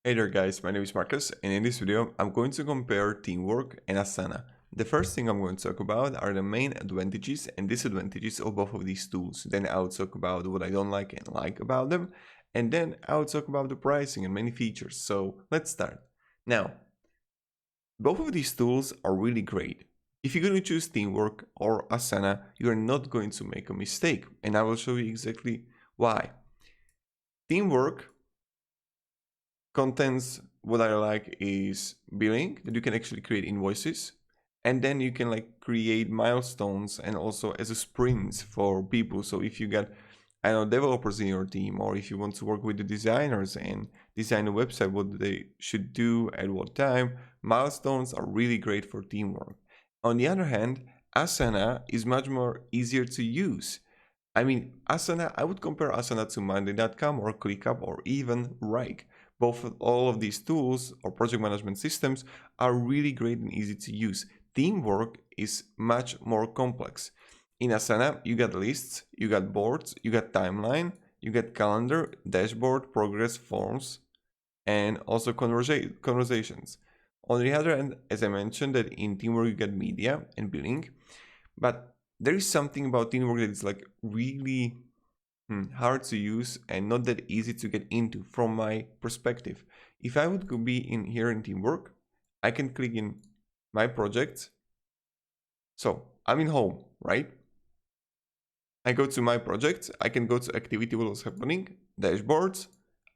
Hey there guys, my name is Marcus, and in this video I'm going to compare Teamwork and Asana. The first thing I'm going to talk about are the main advantages and disadvantages of both of these tools. Then I'll talk about what I don't like and like about them, and then I'll talk about the pricing and many features. So let's start. Now, both of these tools are really great. If you're going to choose Teamwork or Asana, you're not going to make a mistake, and I will show you exactly why. Teamwork contents, what I like is billing, that you can actually create invoices, and then you can like create milestones and also as a sprints for people. So if you got, I don't know, developers in your team, or if you want to work with the designers and design a website, what they should do at what time, milestones are really great for teamwork. On the other hand, Asana is much more easier to use. I mean, Asana, I would compare Asana to Monday.com or ClickUp or even Rike. All of these tools or project management systems are really great and easy to use. Teamwork is much more complex. In Asana, you got lists, you got boards, you got timeline, you got calendar, dashboard, progress, forms, and also conversations. On the other hand, as I mentioned, that in Teamwork you got media and billing, but there is something about Teamwork that is like really hard to use and not that easy to get into from my perspective. If I would be in here in Teamwork, I can click in my project. So I'm in home, right? I go to my project, I can go to activity, what was happening, dashboards,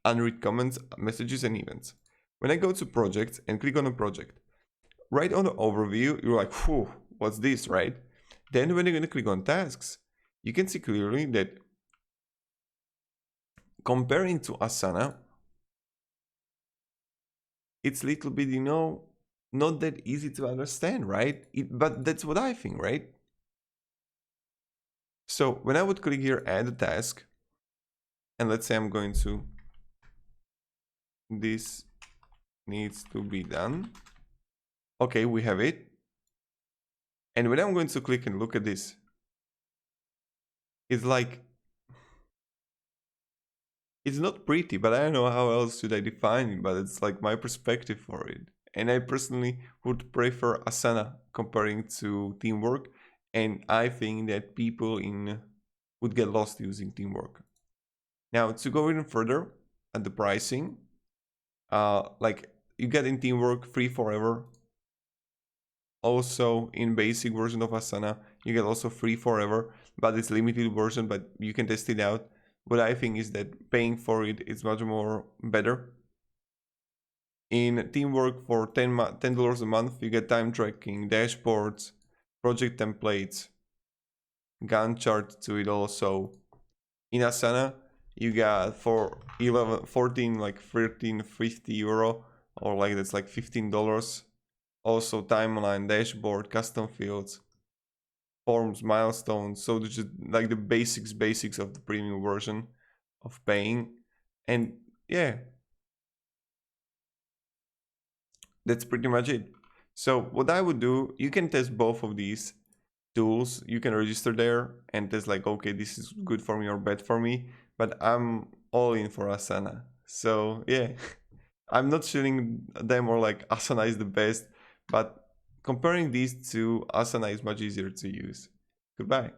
unread comments, messages and events. When I go to project and click on a project, right on the overview, you're like, whew, what's this, right? Then when you're going to click on tasks, you can see clearly that comparing to Asana, it's a little bit, not that easy to understand, right? But that's what I think, right? So when I would click here, add a task, and let's say I'm going to, this needs to be done. Okay, we have it. And when I'm going to click and look at this, it's like, it's not pretty, but I don't know how else should I define it, but it's like my perspective for it. And I personally would prefer Asana comparing to Teamwork, and I think that people would get lost using Teamwork. Now, to go even further at the pricing, like you get in Teamwork free forever. Also in basic version of Asana, you get also free forever, but it's limited version, but you can test it out. What I think is that paying for it is much more better. In Teamwork for $10 a month, you get time tracking, dashboards, project templates, Gantt chart to it also. In Asana, you got for 14, like 13.50 euro, or like that's like $15. Also timeline, dashboard, custom fields, forms, milestones. So there's just like the basics of the premium version of paying. And yeah, that's pretty much it. So what I would do, you can test both of these tools. You can register there and test like, okay, this is good for me or bad for me, but I'm all in for Asana. So yeah, I'm not shooting them or like Asana is the best, but comparing these two, Asana is much easier to use. Goodbye.